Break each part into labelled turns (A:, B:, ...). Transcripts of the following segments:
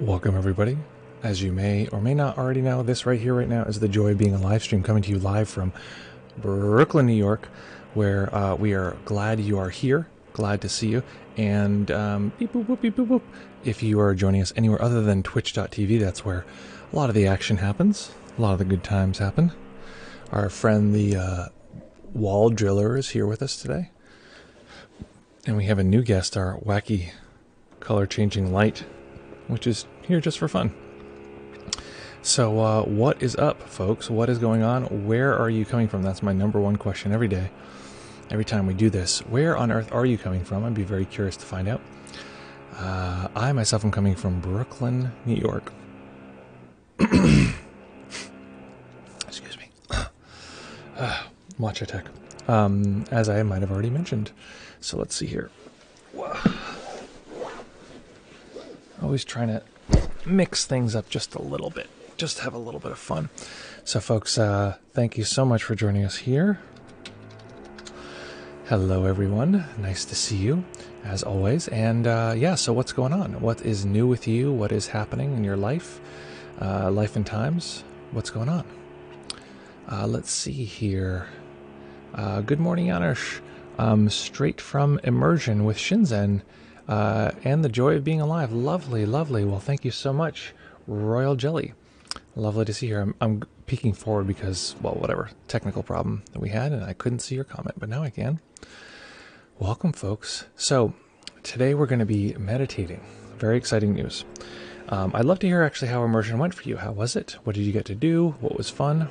A: Welcome everybody. As you may or may not already know, this right here right now is the Joy of Being a live stream coming to you live from Brooklyn, New York, where we are glad you are here, glad to see you, and beep, boop, boop, beep, boop, boop. If you are joining us anywhere other than twitch.tv, that's where a lot of the action happens, a lot of the good times happen. Our friend the wall driller is here with us today, and we have a new guest, our wacky color changing light, which is here just for fun. So what is up, folks? What is going on? Where are you coming from? That's my number one question every day, every time we do this. Where on earth are you coming from? I'd be very curious to find out. I myself am coming from Brooklyn, New York. Excuse me. Watch attack. As I might have already mentioned. So let's see here. Always trying to mix things up just a little bit, just have a little bit of fun. So folks, thank you so much for joining us here. Hello everyone, nice to see you as always. And yeah, so what's going on? What is new with you? What is happening in your life? Life and times? What's going on? Let's see here. Good morning, Janusz. Straight from immersion with Shinzen. And the joy of being alive. Lovely, lovely. Well, thank you so much, Royal Jelly. Lovely to see you. I'm peeking forward because, well, whatever, technical problem that we had, and I couldn't see your comment, but now I can. Welcome, folks. So today we're going to be meditating. Very exciting news. I'd love to hear actually how immersion went for you. How was it? What did you get to do? What was fun?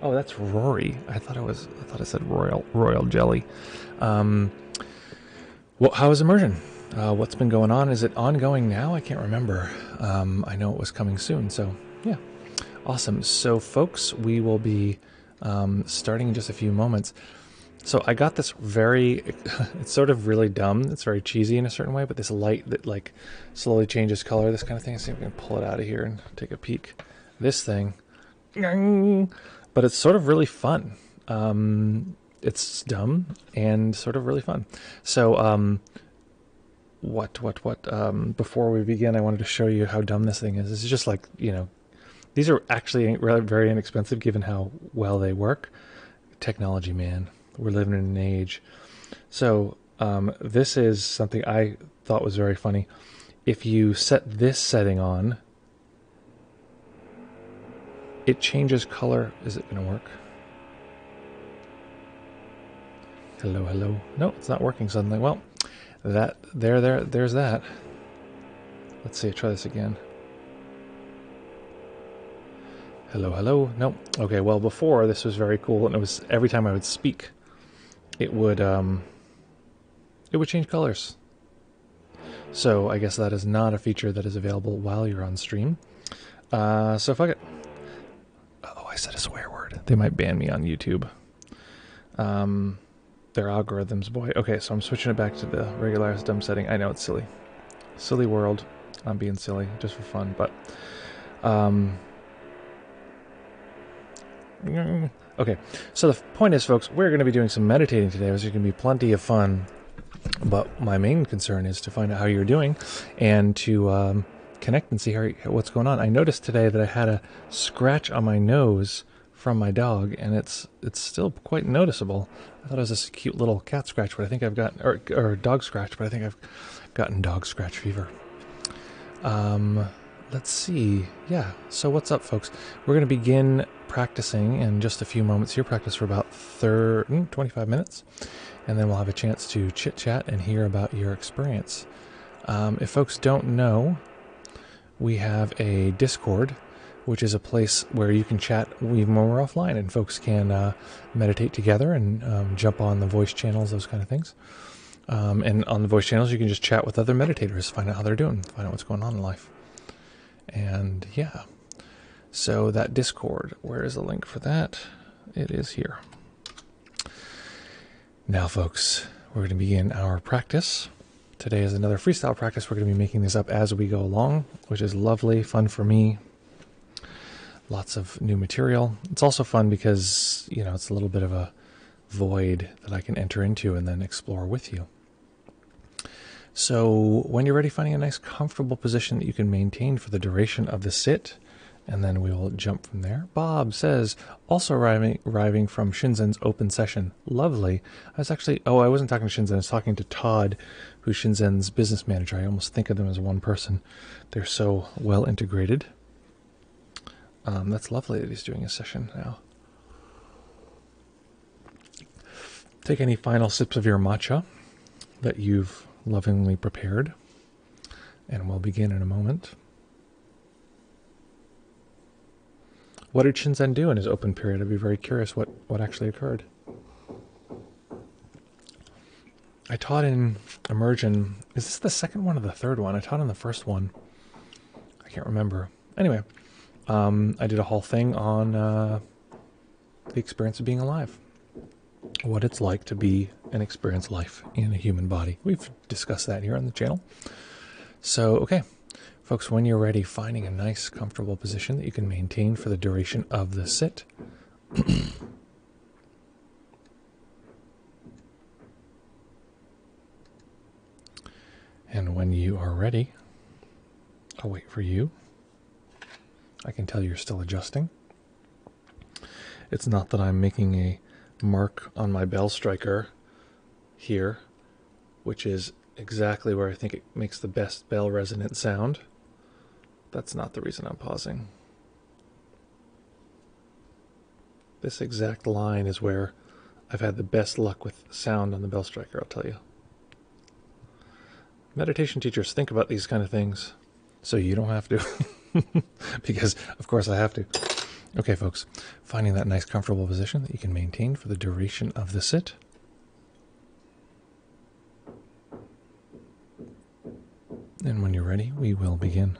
A: Oh, that's Rory. I thought I said Royal Jelly. Well, how is immersion? What's been going on? Is it ongoing now? I can't remember. I know it was coming soon, so yeah. Awesome. So folks, we will be starting in just a few moments. So I got this it's sort of really dumb. It's very cheesy in a certain way, but this light that like slowly changes color, this kind of thing. Let's see if we can pull it out of here and take a peek. This thing. But it's sort of really fun. It's dumb and sort of really fun. So, before we begin, I wanted to show you how dumb this thing is. This is just like, these are actually very inexpensive given how well they work. Technology, man. We're living in an age. So, this is something I thought was very funny. If you set this setting on, it changes color. Is it going to work? Hello. No, it's not working suddenly. Well, there's that. Let's see, try this again. Hello. No. Okay, well, before this was very cool, and it was every time I would speak, it would change colors. So I guess that is not a feature that is available while you're on stream. So fuck it. Oh, I said a swear word. They might ban me on YouTube. Their algorithms, boy. Okay, so I'm switching it back to the regular dumb setting. I know it's silly. Silly world. I'm being silly just for fun, but okay. So the point is, folks, we're going to be doing some meditating today. There's going to be plenty of fun, but my main concern is to find out how you're doing and to connect and see what's going on. I noticed today that I had a scratch on my nose from my dog, and it's still quite noticeable. I thought it was this cute little cat scratch, but I think I've got or dog scratch, but I think I've gotten dog scratch fever. Let's see. Yeah. So what's up, folks? We're going to begin practicing in just a few moments here. Practice for about 25 minutes, and then we'll have a chance to chit chat and hear about your experience. If folks don't know, we have a Discord, which is a place where you can chat even when we're offline, and folks can meditate together and jump on the voice channels, those kind of things. And on the voice channels, you can just chat with other meditators, find out how they're doing, find out what's going on in life. And yeah, so that Discord, where is the link for that? It is here. Now, folks, we're going to begin our practice. Today is another freestyle practice. We're going to be making this up as we go along, which is lovely, fun for me. Lots of new material. It's also fun because, it's a little bit of a void that I can enter into and then explore with you. So when you're ready, finding a nice comfortable position that you can maintain for the duration of the sit, and then we will jump from there. Bob says, also arriving from Shinzen's open session. Lovely. I was actually, I wasn't talking to Shinzen, I was talking to Todd, who's Shinzen's business manager. I almost think of them as one person. They're so well integrated. That's lovely that he's doing a session now. Take any final sips of your matcha that you've lovingly prepared, and we'll begin in a moment. What did Shinzen do in his open period? I'd be very curious what actually occurred. I taught in Immersion. Is this the second one or the third one? I taught in the first one. I can't remember. Anyway, I did a whole thing on the experience of being alive. What it's like to be and experience life in a human body. We've discussed that here on the channel. So, okay. Folks, when you're ready, finding a nice, comfortable position that you can maintain for the duration of the sit. And when you are ready, I'll wait for you. I can tell you're still adjusting. It's not that I'm making a mark on my bell striker here, which is exactly where I think it makes the best bell resonant sound. That's not the reason I'm pausing. This exact line is where I've had the best luck with sound on the bell striker, I'll tell you. Meditation teachers think about these kind of things, so you don't have to. Because, of course, I have to. Okay, folks, finding that nice comfortable position that you can maintain for the duration of the sit. And when you're ready, we will begin.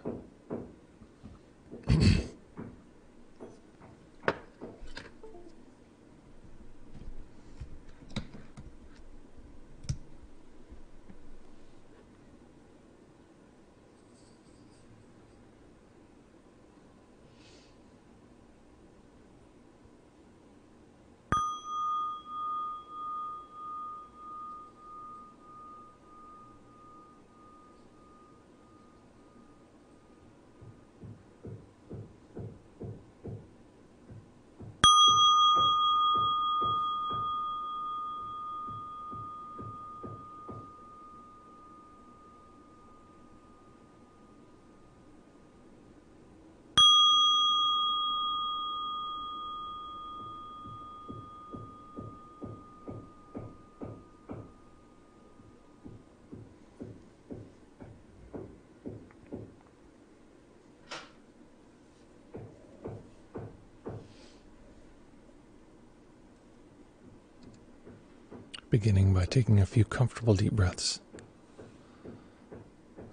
A: Beginning by taking a few comfortable deep breaths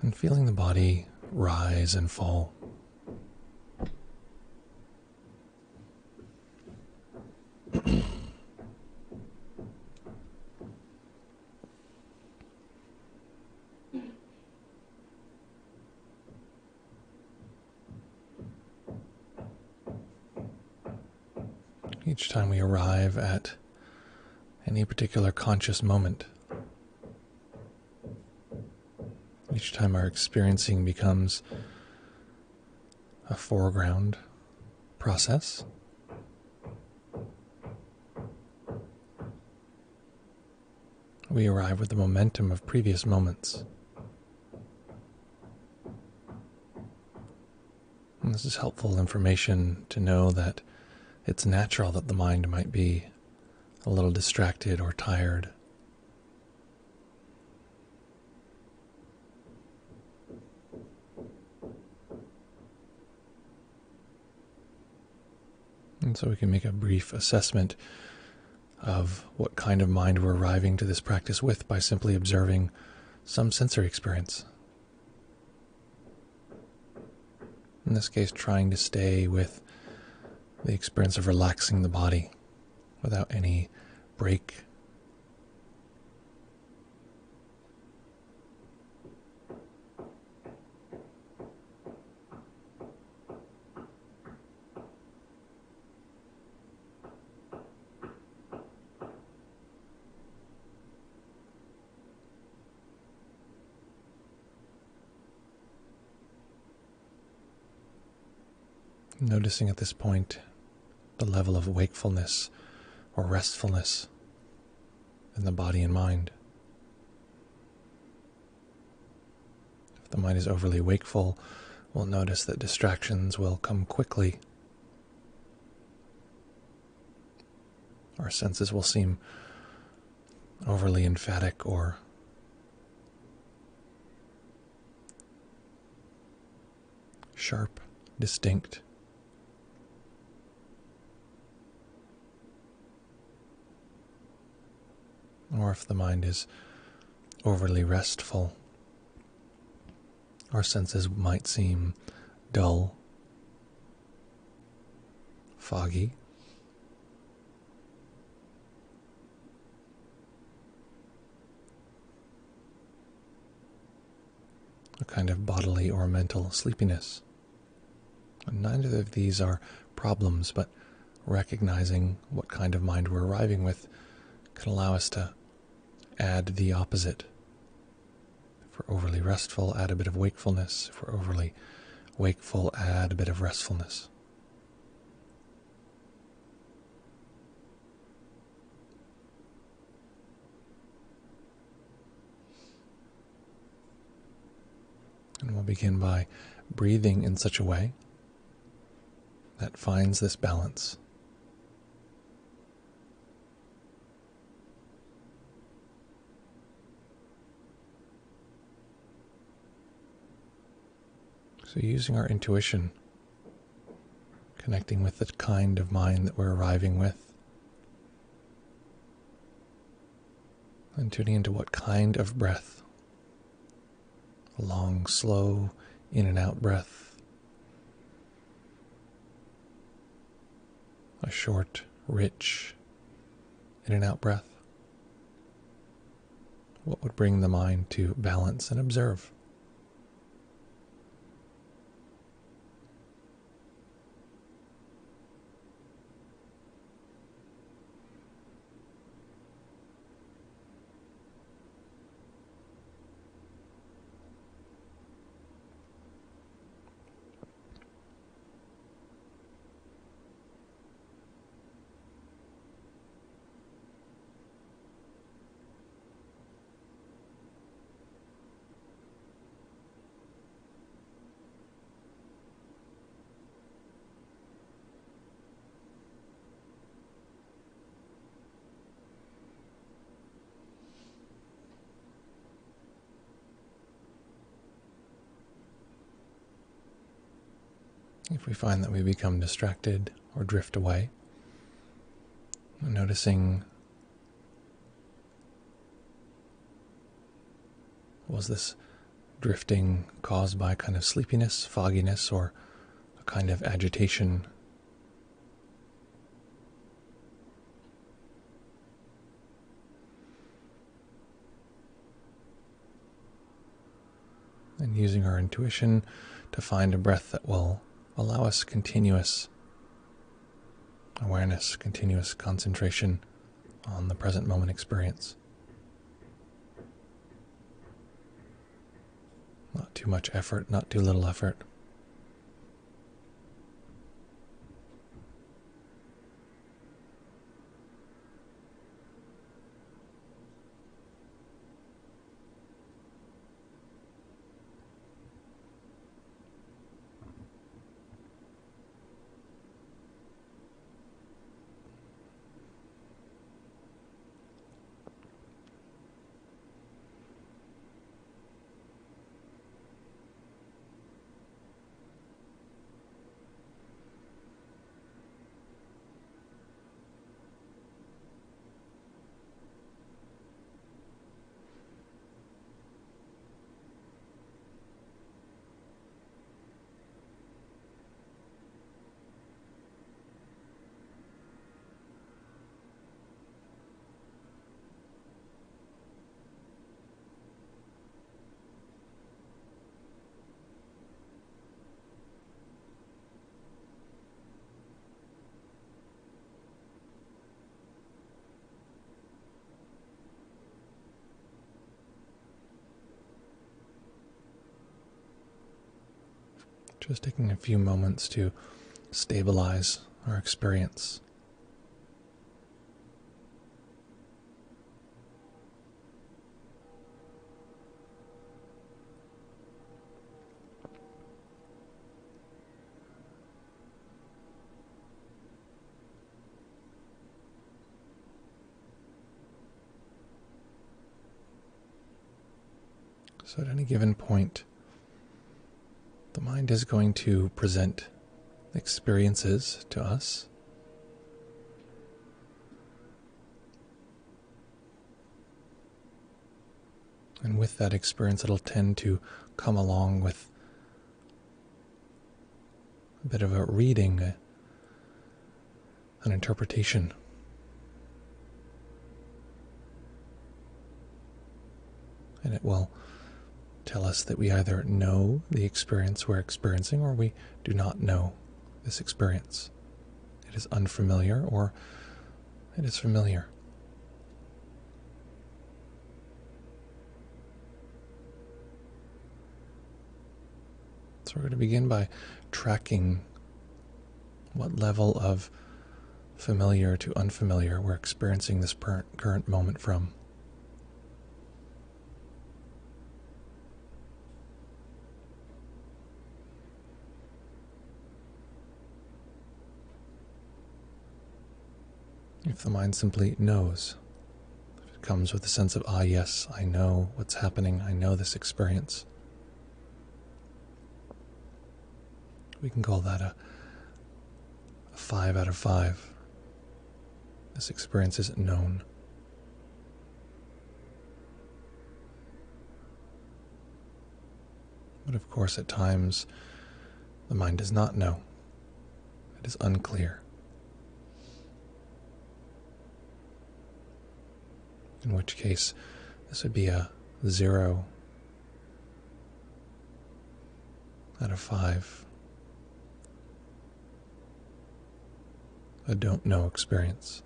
A: and feeling the body rise and fall. Each time we arrive at any particular conscious moment, each time our experiencing becomes a foreground process, we arrive with the momentum of previous moments. And this is helpful information to know that it's natural that the mind might be a little distracted or tired. And so we can make a brief assessment of what kind of mind we're arriving to this practice with by simply observing some sensory experience. In this case, trying to stay with the experience of relaxing the body without any break. Noticing at this point the level of wakefulness or restfulness in the body and mind. If the mind is overly wakeful, we'll notice that distractions will come quickly. Our senses will seem overly emphatic or sharp, distinct. Or if the mind is overly restful, our senses might seem dull, foggy, a kind of bodily or mental sleepiness. And neither of these are problems, but recognizing what kind of mind we're arriving with can allow us to add the opposite. If we're overly restful, add a bit of wakefulness. If we're overly wakeful, add a bit of restfulness. And we'll begin by breathing in such a way that finds this balance. So using our intuition, connecting with the kind of mind that we're arriving with, and tuning into what kind of breath, a long, slow, in and out breath, a short, rich, in and out breath. What would bring the mind to balance and observe? If we find that we become distracted or drift away, noticing, was this drifting caused by a kind of sleepiness, fogginess, or a kind of agitation? And using our intuition to find a breath that will allow us continuous awareness, continuous concentration on the present moment experience. Not too much effort, not too little effort. Just taking a few moments to stabilize our experience. So at any given point, the mind is going to present experiences to us. And with that experience, it'll tend to come along with a bit of a reading, an interpretation. And it will tell us that we either know the experience we're experiencing or we do not know this experience. It is unfamiliar or it is familiar. So we're going to begin by tracking what level of familiar to unfamiliar we're experiencing this current moment from. If the mind simply knows, if it comes with a sense of, yes, I know what's happening, I know this experience, we can call that a 5 out of 5. This experience isn't known. But of course, at times, the mind does not know. It is unclear. In which case, this would be a 0 out of 5. A don't know experience.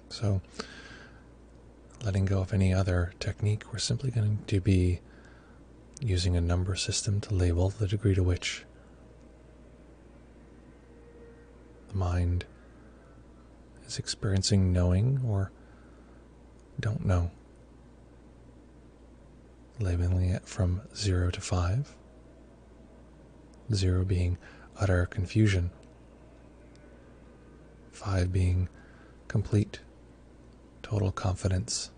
A: So, letting go of any other technique, we're simply going to be using a number system to label the degree to which the mind is experiencing knowing or don't know. Labeling it from 0 to 5. 0 being utter confusion. 5 being complete, total confidence.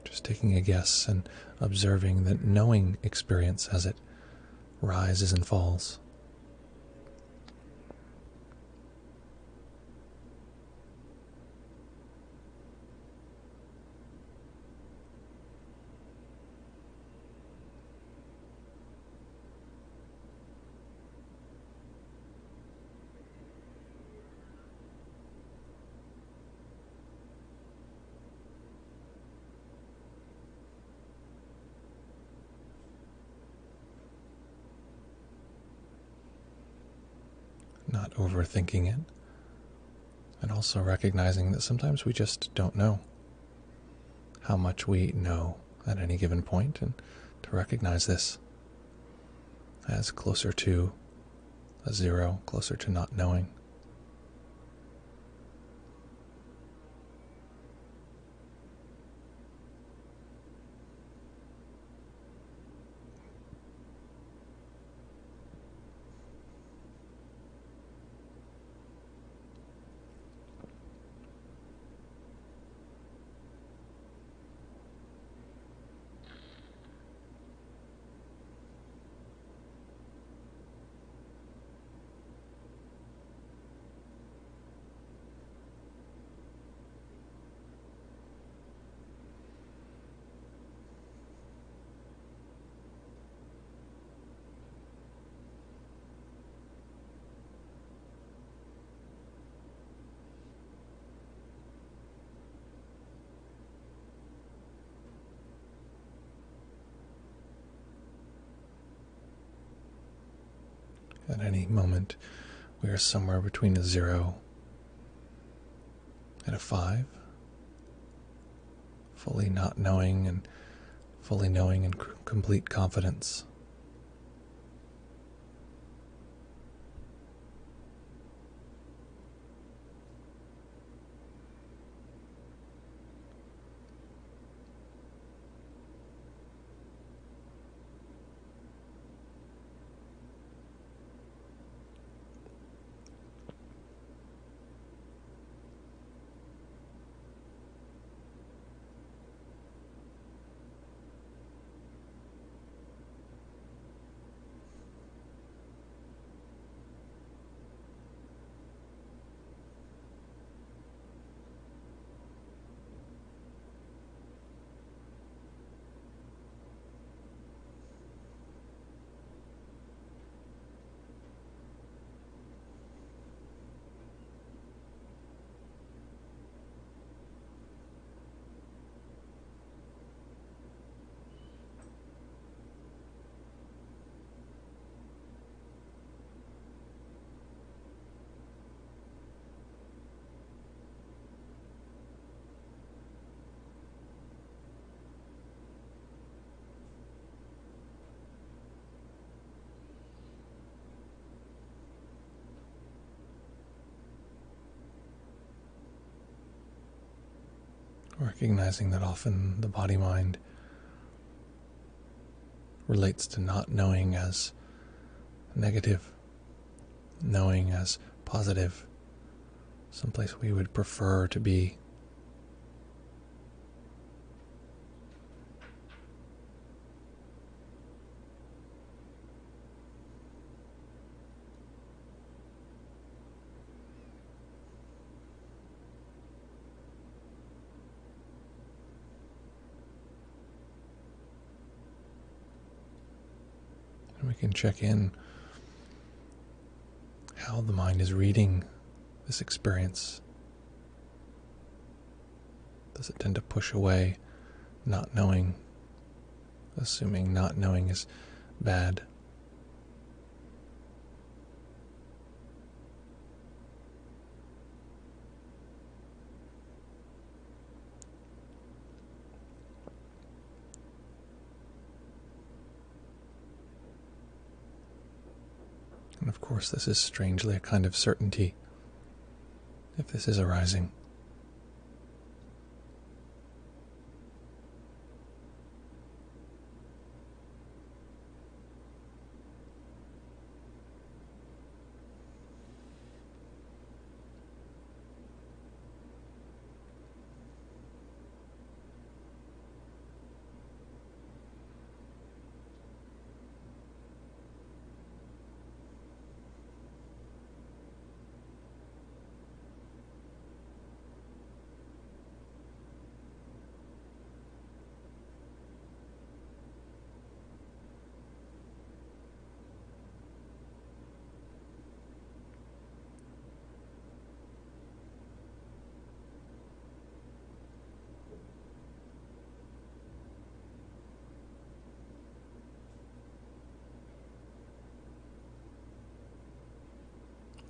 A: Just taking a guess and observing the knowing experience as it rises and falls. Not overthinking it, and also recognizing that sometimes we just don't know how much we know at any given point, and to recognize this as closer to a 0, closer to not knowing. At any moment, we are somewhere between a 0 and a 5, fully not knowing and fully knowing in complete confidence. Recognizing that often the body-mind relates to not knowing as negative, knowing as positive, someplace we would prefer to be. And we can check in how the mind is reading this experience. Does it tend to push away not knowing, assuming not knowing is bad? And of course, this is strangely a kind of certainty, if this is arising.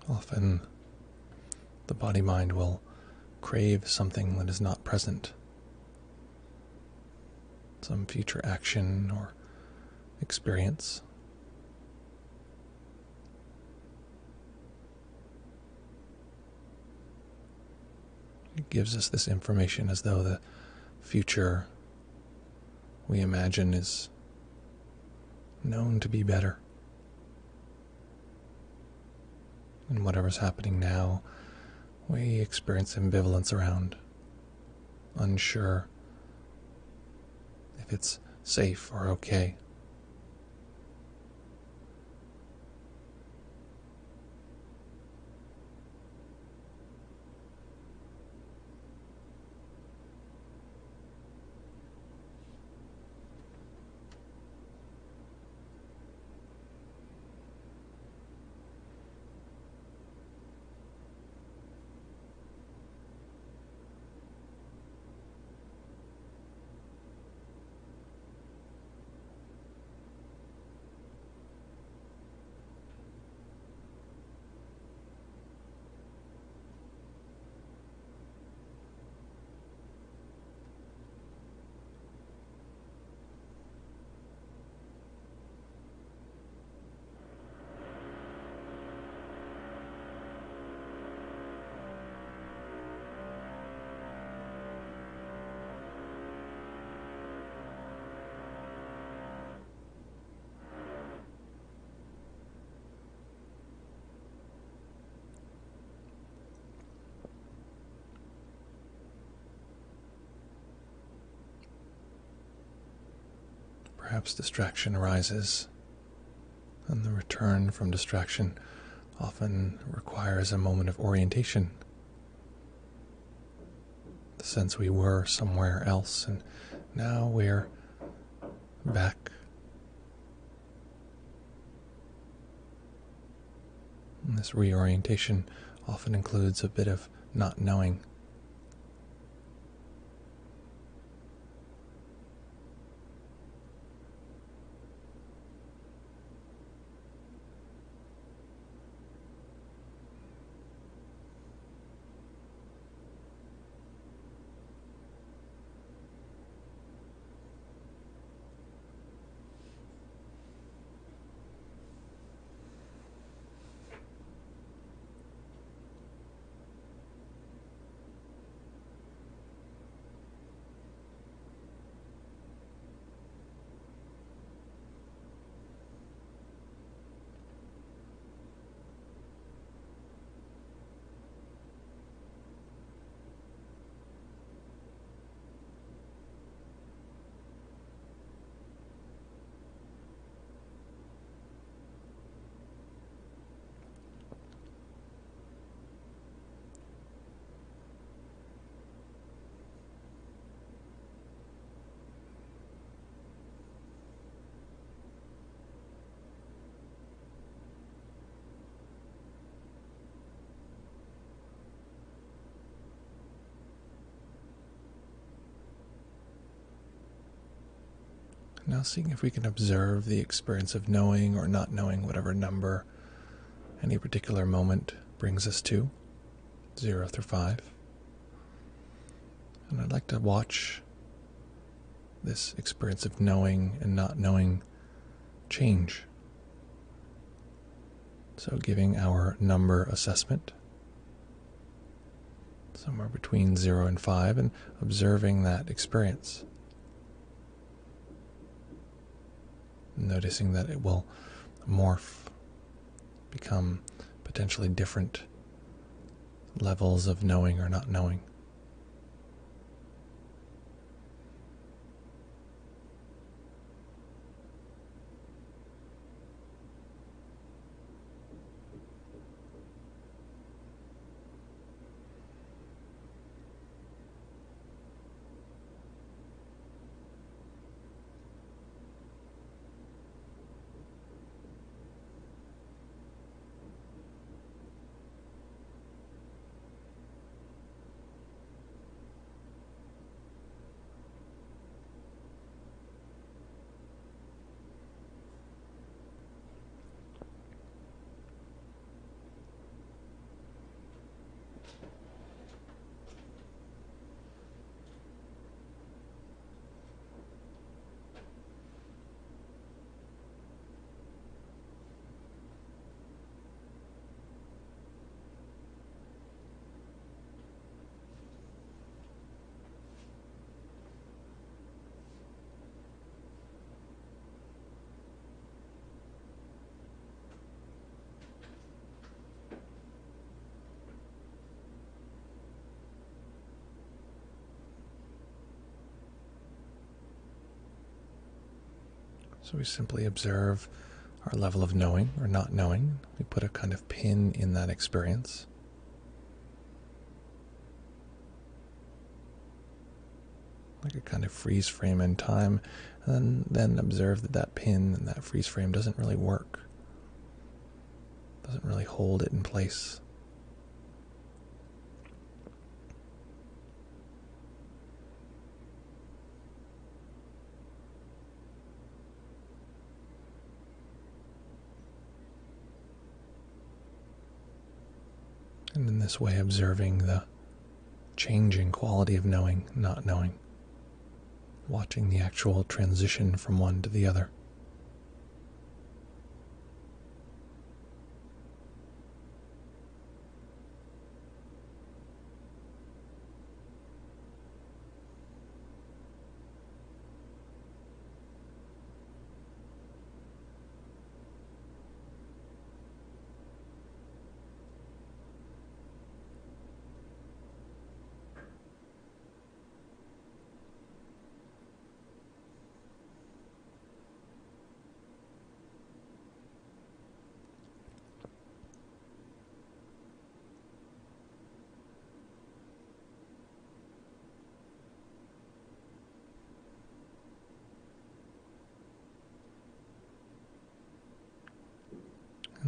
A: Often, the body-mind will crave something that is not present, some future action or experience. It gives us this information as though the future we imagine is known to be better. And whatever's happening now, we experience ambivalence around, unsure if it's safe or okay. perhaps distraction arises, and the return from distraction often requires a moment of orientation. The sense we were somewhere else, and now we're back. And this reorientation often includes a bit of not knowing. Now seeing if we can observe the experience of knowing or not knowing whatever number any particular moment brings us to, 0 through 5. And I'd like to watch this experience of knowing and not knowing change. So giving our number assessment, somewhere between 0 and 5, and observing that experience. Noticing that it will morph, become potentially different levels of knowing or not knowing. So we simply observe our level of knowing or not knowing. We put a kind of pin in that experience. Like a kind of freeze frame in time, and then observe that that pin and that freeze frame doesn't really work. Doesn't really hold it in place. And in this way, observing the changing quality of knowing, not knowing. Watching the actual transition from one to the other.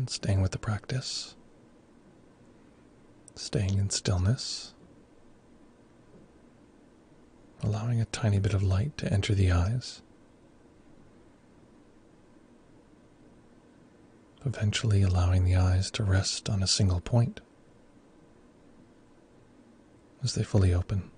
A: And staying with the practice, staying in stillness, allowing a tiny bit of light to enter the eyes, eventually allowing the eyes to rest on a single point as they fully open.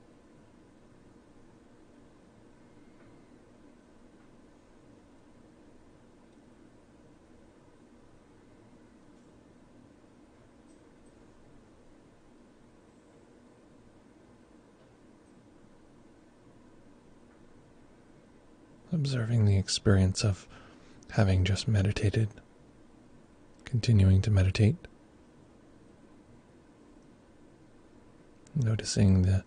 A: Observing the experience of having just meditated, continuing to meditate, noticing the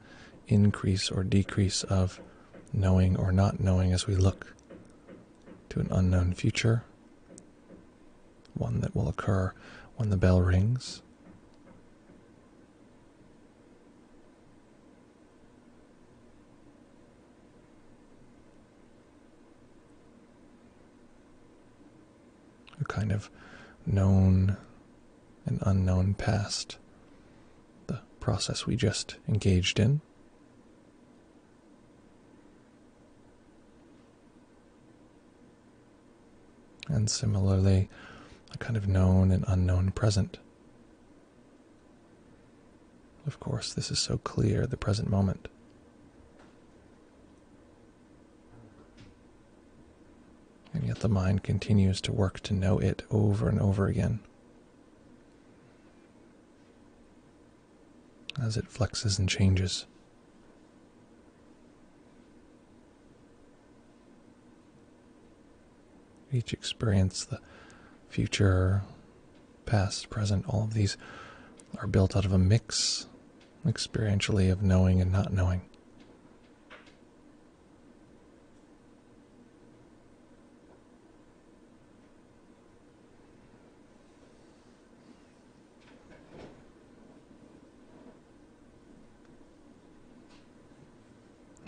A: increase or decrease of knowing or not knowing as we look to an unknown future, one that will occur when the bell rings. A kind of known and unknown past, the process we just engaged in. And similarly, a kind of known and unknown present. Of course, this is so clear, the present moment. And yet the mind continues to work to know it over and over again, as it flexes and changes. Each experience, the future, past, present, all of these are built out of a mix, experientially, of knowing and not knowing.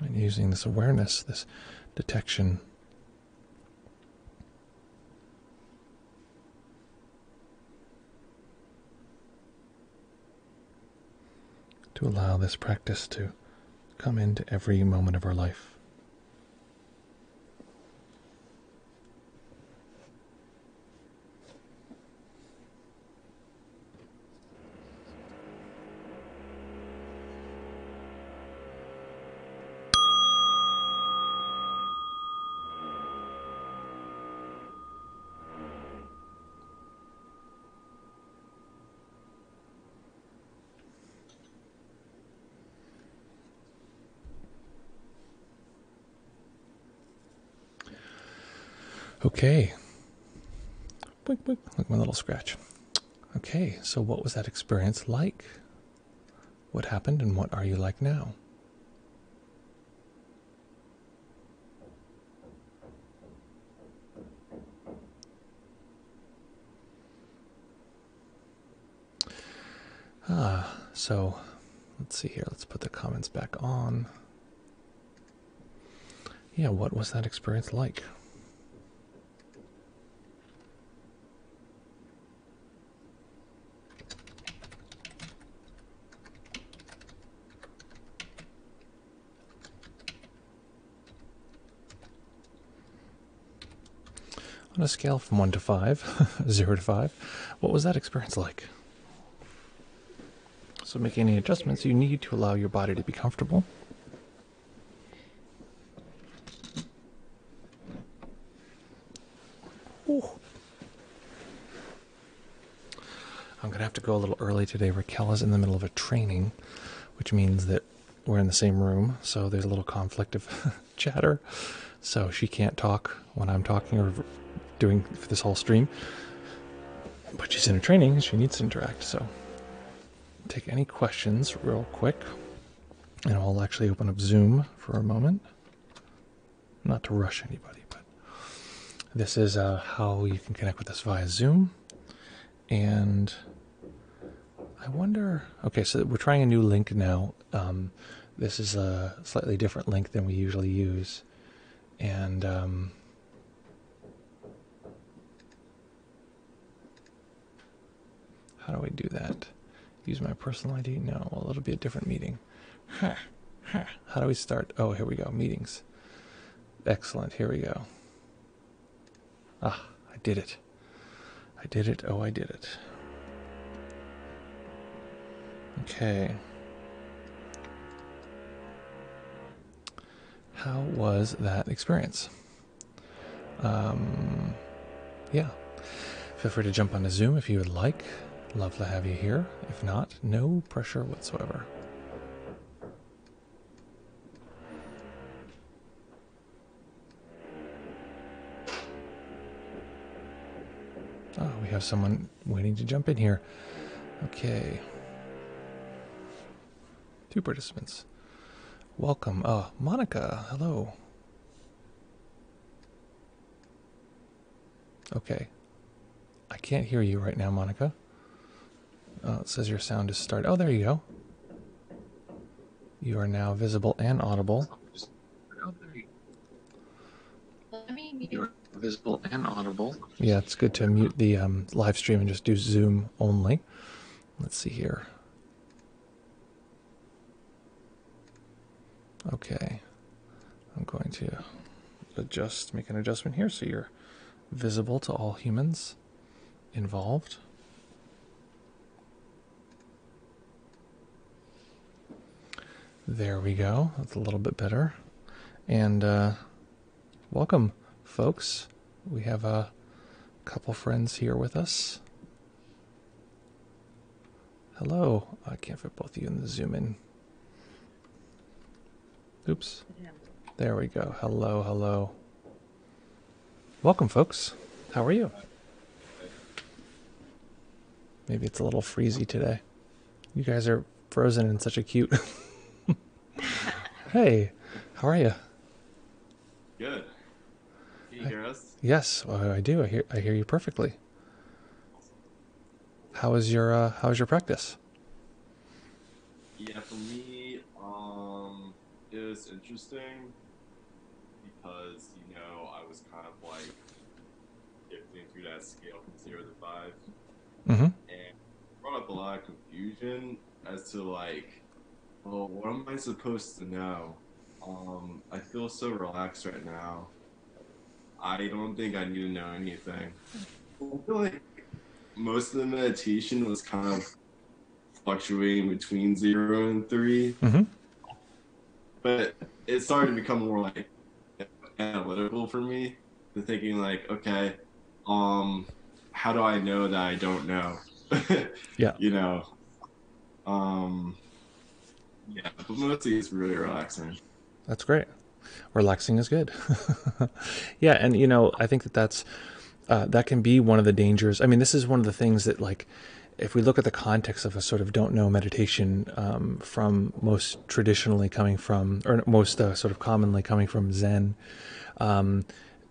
A: And using this awareness, this detection, to allow this practice to come into every moment of our life. Okay. Boink, boink, like my little scratch. Okay, so what was that experience like? What happened and what are you like now? So let's see here. Let's put the comments back on. Yeah, what was that experience like? On a scale from 1 to 5, 0 to 5, what was that experience like? So make any adjustments you need to allow your body to be comfortable. Ooh. I'm going to have to go a little early today. Raquel is in the middle of a training, which means that we're in the same room, so there's a little conflict of chatter. So she can't talk when I'm talking or doing for this whole stream. But she's in a training and she needs to interact, so take any questions real quick. And I'll actually open up Zoom for a moment. Not to rush anybody, but this is how you can connect with us via Zoom. And I wonder, okay, so we're trying a new link now. This is a slightly different link than we usually use. And How do I do that? Use my personal ID? No, well, it'll be a different meeting. How do we start? Oh, here we go. Meetings. Excellent. Here we go. Ah, I did it. I did it. Oh, I did it. Okay. How was that experience? Yeah. Feel free to jump onto Zoom if you would like. Love to have you here. If not, no pressure whatsoever. Oh, we have someone waiting to jump in here. Okay. 2 participants. Welcome. Oh, Monica. Hello. Okay. I can't hear you right now, Monica. It says your sound is started. Oh, there you go. You are now visible and audible. You're visible and audible. Yeah, it's good to mute the live stream and just do Zoom only. Let's see here. Okay. I'm going to make an adjustment here so you're visible to all humans involved. There we go. That's a little bit better. And welcome, folks. We have a couple friends here with us. Hello. I can't fit both of you in the Zoom in. Oops. There we go. Hello, hello. Welcome, folks. How are you? Maybe it's a little freezy today. You guys are frozen and such a cute... Hey, how are you?
B: Good. Can you hear us?
A: Yes, well, I do. I hear you perfectly. How's your practice?
B: Yeah, for me, it was interesting because, I was kind of like shifting through that scale from 0 to 5.
A: Mm-hmm.
B: And it brought up a lot of confusion as to like, well, what am I supposed to know? I feel so relaxed right now. I don't think I need to know anything. I feel like most of the meditation was kind of fluctuating between 0 and 3.
A: Mm-hmm.
B: But it started to become more like analytical for me. The thinking like, okay, how do I know that I don't know?
A: Yeah.
B: Yeah, but mostly it's really relaxing.
A: That's great. Relaxing is good. Yeah, and I think that that can be one of the dangers. I mean, this is one of the things that, like, if we look at the context of a sort of don't know meditation, from most traditionally coming from, or most sort of commonly coming from Zen,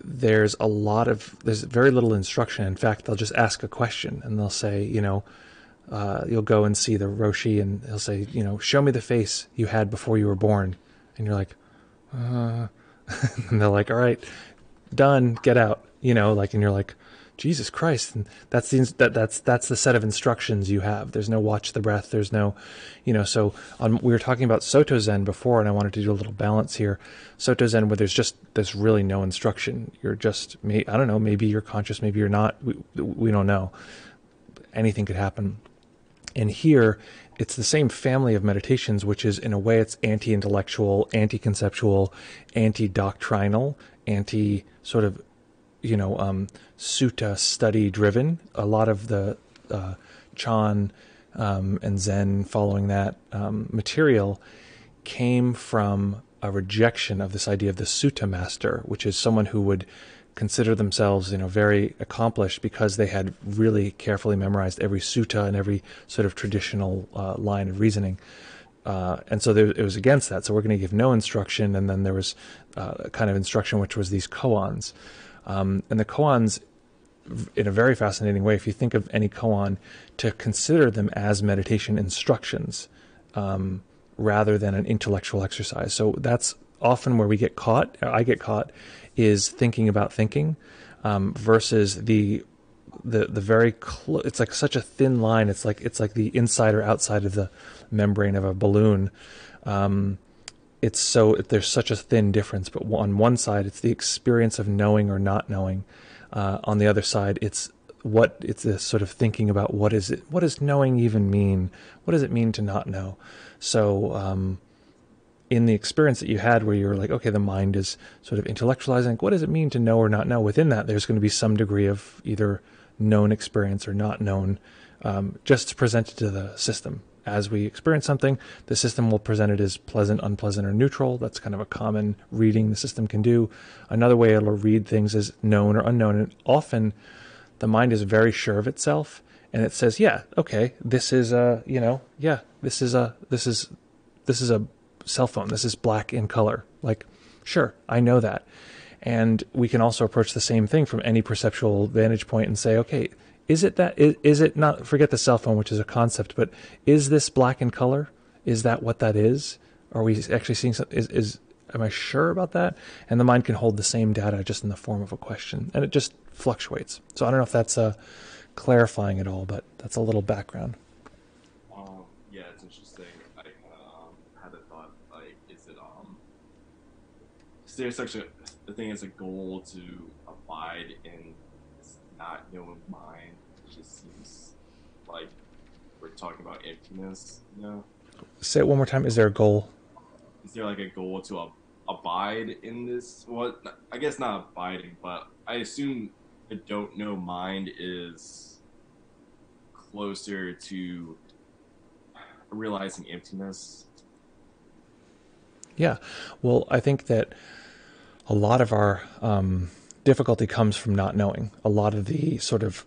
A: there's very little instruction. In fact, they'll just ask a question and they'll say, you'll go and see the Roshi and he'll say, show me the face you had before you were born. And you're like, and they're like, all right, done, get out, and you're like, Jesus Christ. And that's the set of instructions you have. There's no watch the breath. There's no, so we were talking about Soto Zen before, and I wanted to do a little balance here. Soto Zen, where there's really no instruction. You're just, I don't know, maybe you're conscious, maybe you're not. We don't know. Anything could happen. And here, it's the same family of meditations, which is, in a way, it's anti-intellectual, anti-conceptual, anti-doctrinal, anti-sort of, sutta study driven. A lot of the Chan and Zen following that material came from a rejection of this idea of the sutta master, which is someone who would consider themselves, very accomplished because they had really carefully memorized every sutta and every sort of traditional line of reasoning. And so it was against that. So we're going to give no instruction. And then there was a kind of instruction, which was these koans. And the koans, in a very fascinating way, if you think of any koan, to consider them as meditation instructions rather than an intellectual exercise. So that's often where I get caught, is thinking about thinking versus the the very it's like such a thin line. It's like the inside or outside of the membrane of a balloon. It's so there's such a thin difference. But on one side, it's the experience of knowing or not knowing. On the other side, it's this sort of thinking about what does knowing even mean? What does it mean to not know? So in the experience that you had where you were like, okay, the mind is sort of intellectualizing, what does it mean to know or not know? Within that, there's going to be some degree of either known experience or not known, just to present it to the system. As we experience something, the system will present it as pleasant, unpleasant, or neutral. That's kind of a common reading the system can do. Another way it'll read things is known or unknown. And often the mind is very sure of itself, and it says, yeah, okay, this is this is a cell phone. This is black in color. Like, sure, I know that. And we can also approach the same thing from any perceptual vantage point and say, okay, is it that? Is it not? Forget the cell phone, which is a concept, but is this black in color? Is that what that is? Are we actually seeing something? Am I sure about that? And the mind can hold the same data just in the form of a question, and it just fluctuates. So I don't know if that's clarifying at all, but that's a little background.
B: Yeah, it's interesting. I kind of had a thought like, is there such a thing as a goal to abide in this not knowing mind? It just seems like we're talking about emptiness, you know?
A: Say it one more time. Is there a goal?
B: Is there like a goal to abide in this? Well, I guess not abiding, but I assume the don't know mind is closer to realizing emptiness.
A: Yeah. Well, I think that a lot of our difficulty comes from not knowing. A lot of the sort of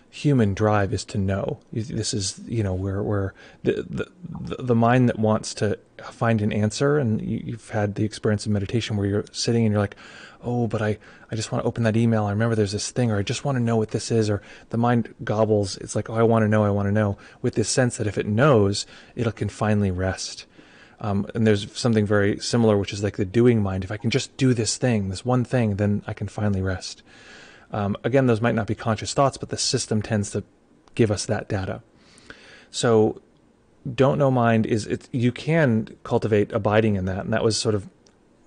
A: human drive is to know. This is, where the mind that wants to find an answer, and you've had the experience of meditation where you're sitting and you're like, oh, but I just want to open that email. I remember there's this thing, or I just want to know what this is, or the mind gobbles. It's like, oh, I want to know, with this sense that if it knows, it can finally rest. And there's something very similar, which is like the doing mind. If I can just do this thing, this one thing, then I can finally rest. Again, those might not be conscious thoughts, but the system tends to give us that data. So don't know mind you can cultivate abiding in that. And that was sort of,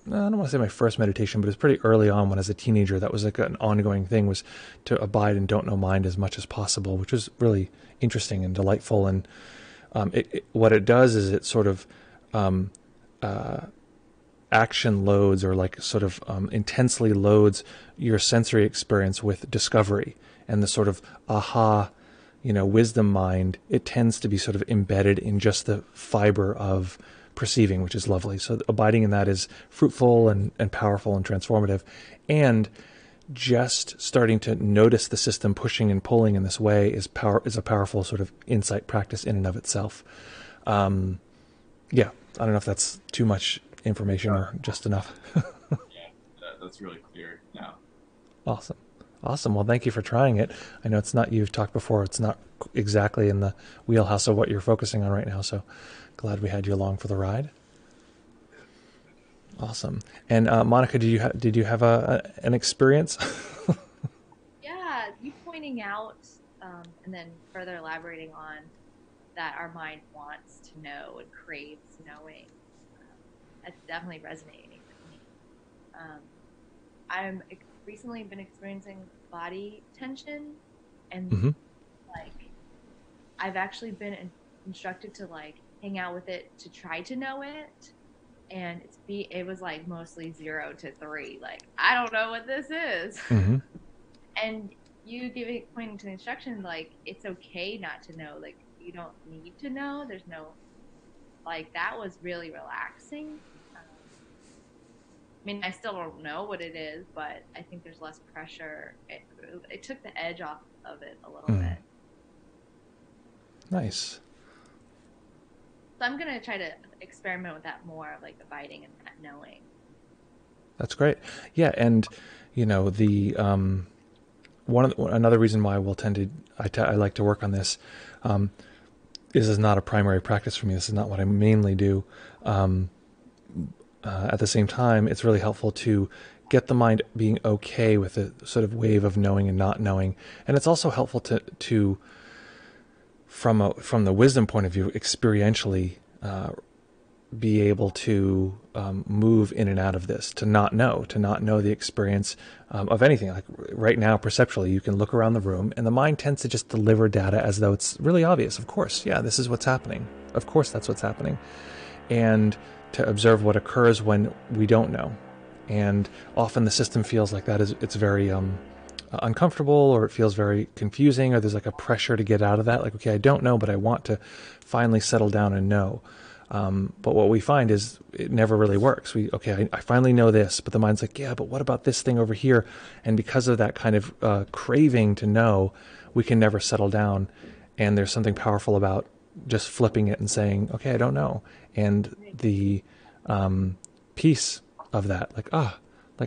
A: I don't want to say my first meditation, but it was pretty early on when I was a teenager. That was like an ongoing thing, was to abide in don't know mind as much as possible, which was really interesting and delightful. And what it does is it sort of action loads, or like sort of intensely loads your sensory experience with discovery, and the sort of aha, wisdom mind. It tends to be sort of embedded in just the fiber of perceiving, which is lovely. So abiding in that is fruitful and powerful and transformative. And just starting to notice the system pushing and pulling in this way is a powerful sort of insight practice in and of itself. Yeah, I don't know if that's too much information or just enough.
B: Yeah, that's really clear now.
A: Awesome. Awesome. Well, thank you for trying it. I know you've talked before, it's not exactly in the wheelhouse of what you're focusing on right now. So glad we had you along for the ride. Awesome. And Monica, did you have an experience?
C: Yeah, you pointing out and then further elaborating on that our mind wants to know and craves knowing. That's definitely resonating with me. I'm recently been experiencing body tension, and
A: Mm-hmm.
C: like I've actually been instructed to like hang out with it to try to know it, and it was like mostly 0 to 3. Like, I don't know what this is.
A: Mm-hmm.
C: And you pointing to the instruction, like, it's okay not to know. Like, you don't need to know. There's no, like, that was really relaxing. I mean, I still don't know what it is, but I think there's less pressure. It took the edge off of it a little bit.
A: Nice.
C: So I'm going to try to experiment with that more, like abiding and that knowing.
A: That's great. Yeah, and the another reason why I like to work on this is not a primary practice for me. This is not what I mainly do. At the same time, it's really helpful to get the mind being okay with the sort of wave of knowing and not knowing. And it's also helpful to from the wisdom point of view, experientially be able to move in and out of this, to not know the experience of anything. Like right now, perceptually, you can look around the room and the mind tends to just deliver data as though it's really obvious. Of course, yeah, this is what's happening. Of course, that's what's happening. And to observe what occurs when we don't know. And often the system feels like that it's very uncomfortable, or it feels very confusing, or there's like a pressure to get out of that. Like, okay, I don't know, but I want to finally settle down and know. But what we find is it never really works. I finally know this, but the mind's like, yeah, but what about this thing over here? And because of that kind of craving to know, we can never settle down. And there's something powerful about just flipping it and saying, okay, I don't know. And the peace of that, like,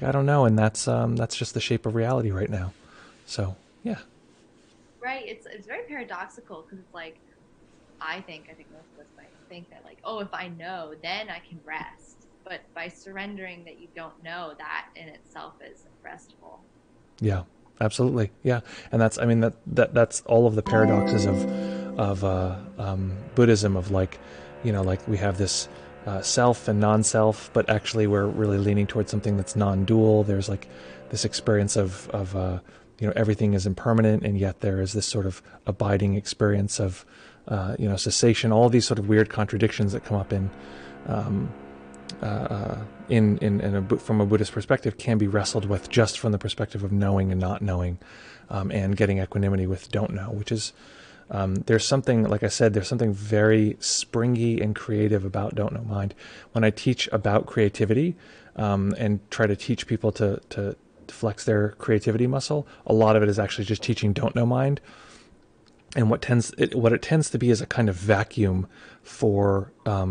A: I don't know. And that's just the shape of reality right now. So, yeah.
C: Right. It's very paradoxical, because it's like, I think most of us might think that, like, oh, if I know, then I can rest. But by surrendering that you don't know, that in itself is restful.
A: Yeah, absolutely. Yeah. And that's all of the paradoxes of Buddhism, of like, like we have this self and non-self, but actually we're really leaning towards something that's non-dual. There's like this experience of everything is impermanent, and yet there is this sort of abiding experience of cessation. All these sort of weird contradictions that come up from a Buddhist perspective can be wrestled with just from the perspective of knowing and not knowing, and getting equanimity with don't know, which is there's something, like I said, there's something very springy and creative about don't know mind. When I teach about creativity and try to teach people to flex their creativity muscle, a lot of it is actually just teaching don't know mind. And what it tends to be is a kind of vacuum for, I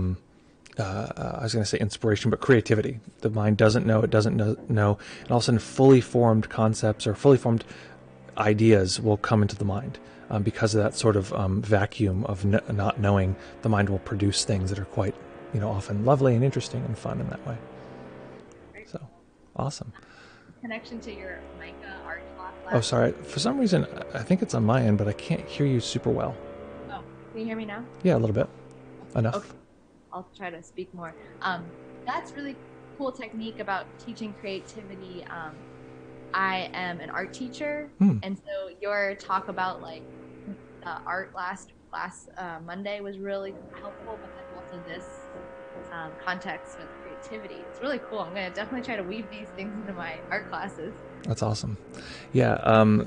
A: was going to say inspiration, but creativity. The mind doesn't know, it doesn't know, and all of a sudden fully formed concepts or fully formed ideas will come into the mind. Because of that sort of vacuum of not knowing, the mind will produce things that are quite, often lovely and interesting and fun in that way. So, awesome.
C: Connection to your Micah art class.
A: Oh, sorry. For some reason, I think it's on my end, but I can't hear you super well.
C: Oh, can you hear me now?
A: Yeah, a little bit. Enough.
C: Okay. I'll try to speak more. That's really cool technique about teaching creativity. I am an art teacher, and so your talk about like art last Monday was really helpful, but then also this context with creativity. It's really cool. I'm going to definitely try to weave these things into my art classes.
A: That's awesome. Yeah.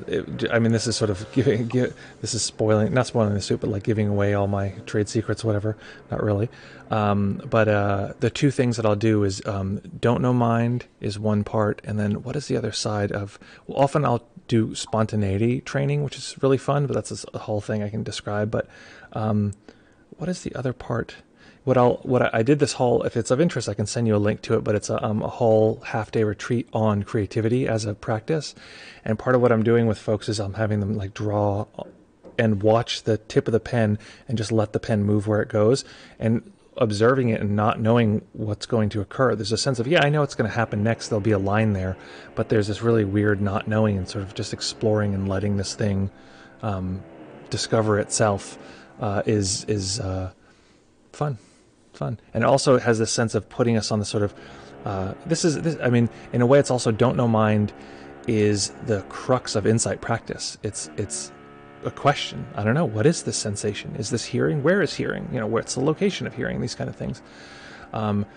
A: This is sort of this is not spoiling the soup, but like giving away all my trade secrets, whatever. Not really. But the two things that I'll do is, don't know mind is one part. And then what is the other side of, well, often I'll do spontaneity training, which is really fun, but that's a whole thing I can describe. But, what is the other part? What I did this whole, if it's of interest, I can send you a link to it, but it's a whole half-day retreat on creativity as a practice. And part of what I'm doing with folks is I'm having them like draw and watch the tip of the pen and just let the pen move where it goes, and observing it and not knowing what's going to occur. There's a sense of, yeah, I know what's going to happen next. There'll be a line there, but there's this really weird not knowing and sort of just exploring and letting this thing discover itself is fun. And it also has this sense of putting us on the sort of in a way, it's also don't know mind is the crux of insight practice. It's a question. I don't know, what is this sensation? Is this hearing? Where is hearing? What's the location of hearing? These kind of things.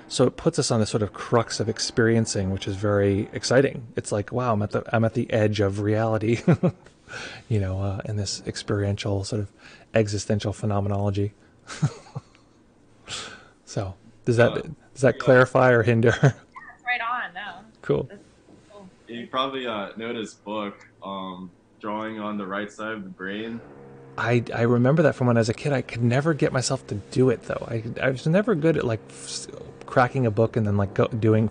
A: So it puts us on the sort of crux of experiencing, which is very exciting. It's like, wow, I'm at the edge of reality, in this experiential sort of existential phenomenology. So does that clarify or hinder?
C: Yeah, it's right on. No.
A: Cool.
C: Cool.
B: You probably know this book, Drawing on the Right Side of the Brain.
A: I remember that from when I was a kid. I could never get myself to do it though. I was never good at like cracking a book and then like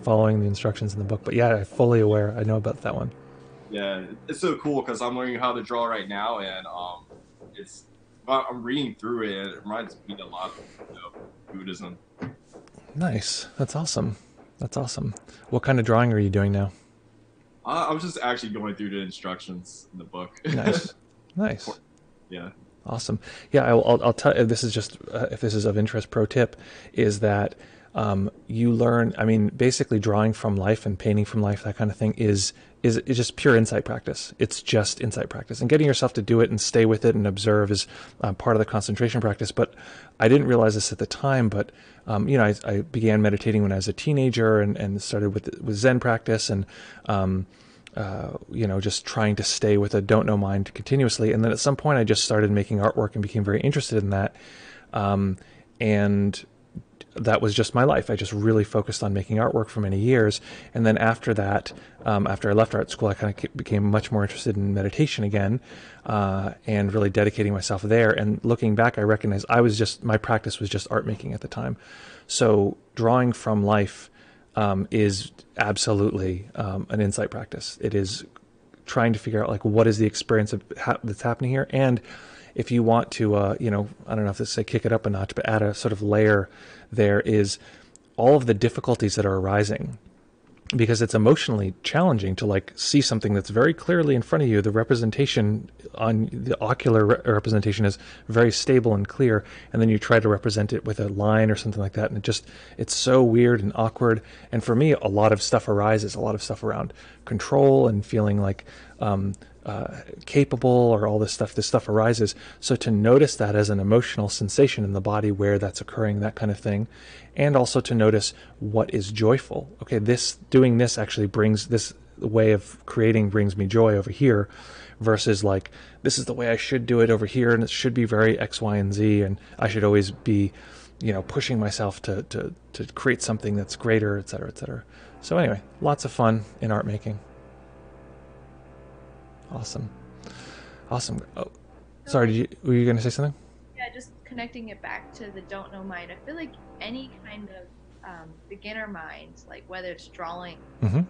A: following the instructions in the book. But yeah, I'm fully aware. I know about that one.
B: Yeah, it's so cool because I'm learning how to draw right now, and I'm reading through it, and it reminds me a lot of Buddhism.
A: Nice. That's awesome. What kind of drawing are you doing now?
B: I was just actually going through the instructions in the book.
A: Nice, nice.
B: Yeah.
A: Awesome. Yeah, I'll tell you, this is just, if this is of interest, pro tip, is that you learn, I mean, basically drawing from life and painting from life, that kind of thing is just pure insight practice. It's just insight practice. And getting yourself to do it and stay with it and observe is part of the concentration practice. But I didn't realize this at the time, but I began meditating when I was a teenager and started with Zen practice and just trying to stay with a don't know mind continuously. And then at some point I just started making artwork and became very interested in that. And that was just my life. I just really focused on making artwork for many years. And then after that, after I left art school, I kind of became much more interested in meditation again, and really dedicating myself there. And looking back, I recognized my practice was just art making at the time. So drawing from life is absolutely an insight practice. It is trying to figure out like what is the experience that's happening here. And if you want to, I don't know if this say kick it up a notch, but add a sort of layer, there is all of the difficulties that are arising, because it's emotionally challenging to like see something that's very clearly in front of you. The representation on the ocular representation is very stable and clear, and then you try to represent it with a line or something like that, and it's so weird and awkward. And for me, a lot of stuff arises, a lot of stuff around control and feeling like capable, or all this stuff arises. So to notice that as an emotional sensation in the body where that's occurring, that kind of thing, and also to notice what is joyful. Okay, doing this actually brings, this way of creating brings me joy over here, versus like this is the way I should do it over here, and it should be very X, Y, and Z, and I should always be, pushing myself to create something that's greater, et cetera, et cetera. So anyway, lots of fun in art making. Awesome. Oh, sorry, were you going to say something?
C: Yeah, just connecting it back to the don't know mind. I feel like any kind of beginner mind, like whether it's drawing, reading,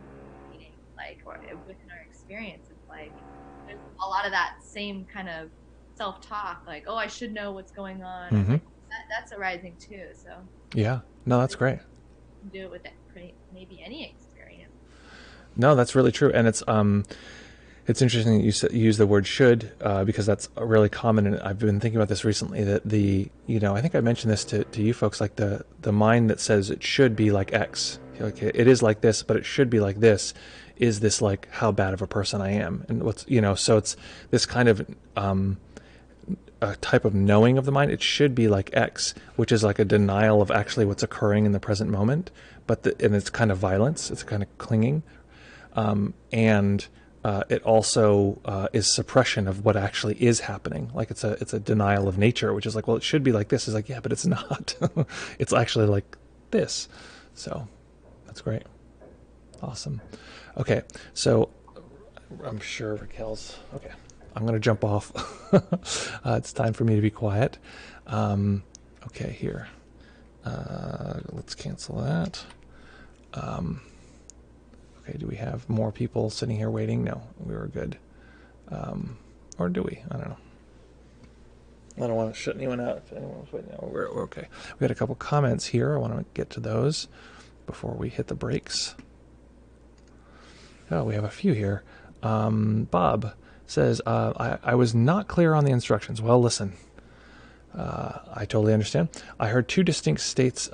C: like, or within our experience, it's like there's a lot of that same kind of self-talk, like, oh, I should know what's going on. Like, that's arising too. So
A: yeah, no, that's great.
C: You can do it with maybe any experience.
A: No, that's really true, and it's interesting that you use the word should, because that's really common, and I've been thinking about this recently, that I think I mentioned this to you folks, like the mind that says it should be like X, like it is like this, but it should be like this, is this like how bad of a person I am, and so it's this kind of a type of knowing of the mind. It should be like X, which is like a denial of actually what's occurring in the present moment, and it's kind of violence, it's kind of clinging, and it also is suppression of what actually is happening. Like it's a denial of nature, which is like, well, it should be like this. Is like, yeah, but it's not. It's actually like this. So that's great. Awesome. Okay, so I'm sure Raquel's okay. I'm going to jump off. It's time for me to be quiet. Okay, here. Let's cancel that. Okay, do we have more people sitting here waiting? No, we were good. Or do we? I don't know. I don't want to shut anyone out if anyone's waiting. No, we're okay. We got a couple comments here. I want to get to those before we hit the brakes. Oh, we have a few here. Bob says, I was not clear on the instructions. Well, listen, I totally understand. I heard two distinct states,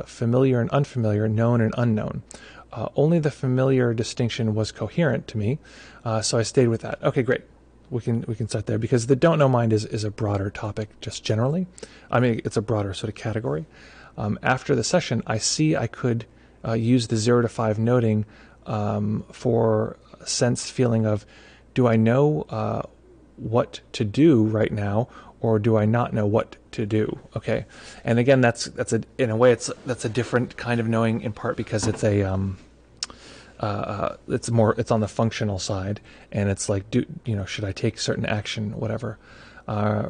A: familiar and unfamiliar, known and unknown. Only the familiar distinction was coherent to me, so I stayed with that. Okay, great. We can start there, because the don't know mind is a broader topic just generally. I mean, it's a broader sort of category. After the session, I see I could use the 0 to 5 noting for a sense feeling of, do I know what to do right now, or do I not know what to do? Okay, and again, that's in a way that's a different kind of knowing, in part because it's it's on the functional side, and it's like, should I take certain action, whatever.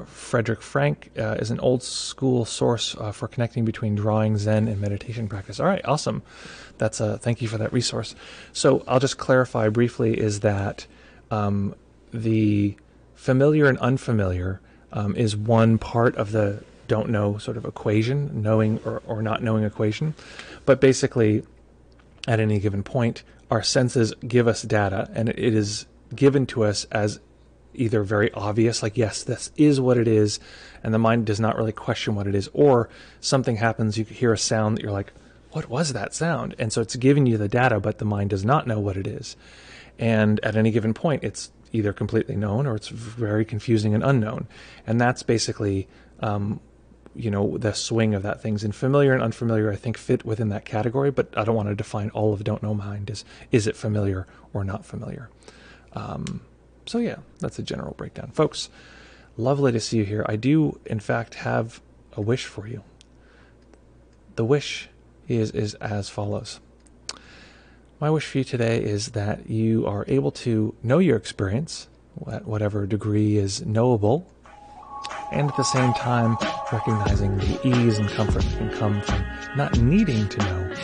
A: Frederick Frank is an old school source for connecting between drawing, Zen, and meditation practice. All right, awesome. That's thank you for that resource. So I'll just clarify briefly, is that the familiar and unfamiliar is one part of the don't know sort of equation, knowing or not knowing equation. But basically, at any given point, our senses give us data, and it is given to us as either very obvious, like, yes, this is what it is, and the mind does not really question what it is, or something happens, you hear a sound that you're like, what was that sound? And so it's giving you the data, but the mind does not know what it is. And at any given point, it's either completely known or it's very confusing and unknown. And that's basically, the swing of that things. And familiar and unfamiliar, I think, fit within that category, but I don't want to define all of don't know mind as, is it familiar or not familiar? So yeah, that's a general breakdown. Folks, lovely to see you here. I do, in fact, have a wish for you. The wish is as follows. My wish for you today is that you are able to know your experience, at whatever degree is knowable, and at the same time recognizing the ease and comfort that can come from not needing to know,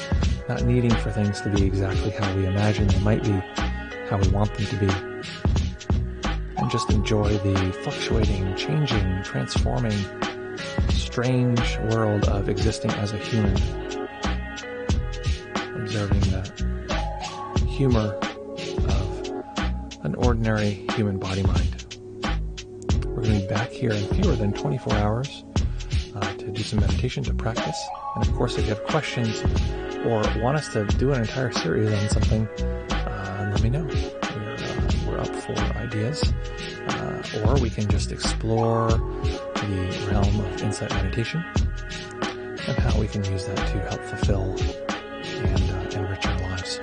A: not needing for things to be exactly how we imagine they might be, how we want them to be, and just enjoy the fluctuating, changing, transforming, strange world of existing as a human, observing the humor of an ordinary human body-mind. We're going to be back here in fewer than 24 hours to do some meditation, to practice. And of course, if you have questions or want us to do an entire series on something, let me know. We're up for ideas. Or we can just explore the realm of insight meditation and how we can use that to help fulfill and enrich our lives.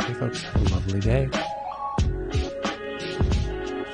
A: Okay, folks, have a lovely day.